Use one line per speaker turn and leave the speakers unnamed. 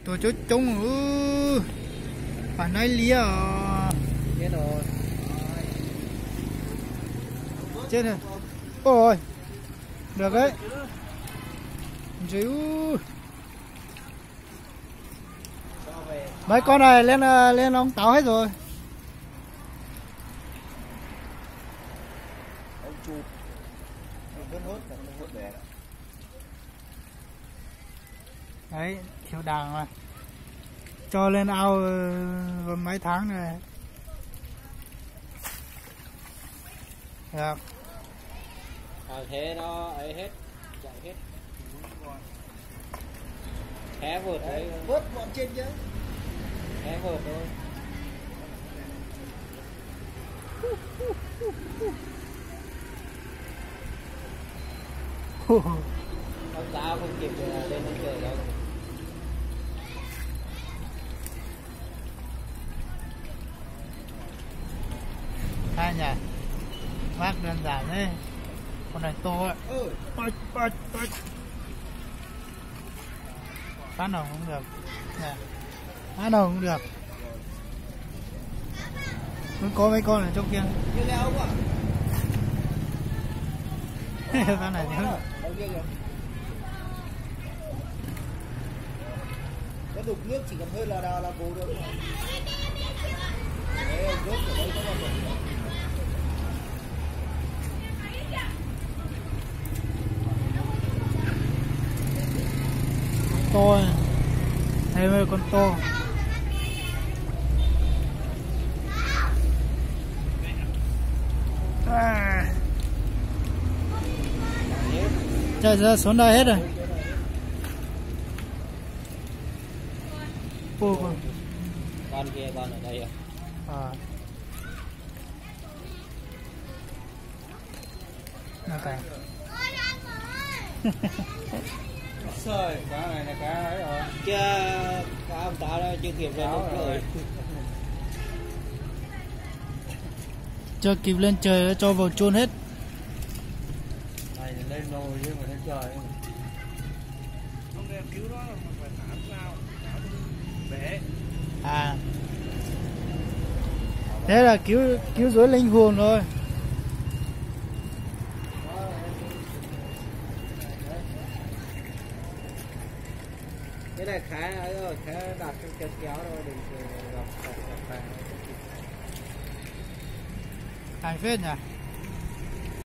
Tôi chốt trúng phải nói lía
Chết rồi.
chết rồi. Ôi được đấy dữ. Mấy con này lên ông táo hết rồi. Đấy thiếu đàng mà cho lên ao vào mấy tháng này được.
Thế nó ấy hết, chạy hết. Hé vượt đấy,
vớt bọn trên chứ.
hé vượt thôi. Ông giáo không kịp lên đến trời đâu.
Hai nhỉ, vác đơn giản đấy, con này to ấy. Phát nào cũng được, phát nào cũng được. Vẫn có mấy con ở trong kia.
Như leo không ạ?
Phát này chứ.
Có đục nước chỉ cần hơi là cố được. Đấy, nước ở đây có là được.
To này. Đây mới con to. Chạy ra xuống đây hết rồi.
Con kia con ở đây à?
Nó cả.
Trời, cá này là cá ấy rồi. Chưa, cá ông táo đó chưa kịp lên rồi.
Chưa kịp lên trời cho vào chôn hết.
Này lên nồi chứ mà lên trời.
Không đem cứu nó mà phải thả sao? Bể.
À. Thế là cứu rỗi linh hồn rồi.
Cái này khá ấy rồi, khá đặt cái chân kéo rồi, đừng gặp.
Hay phết nhỉ.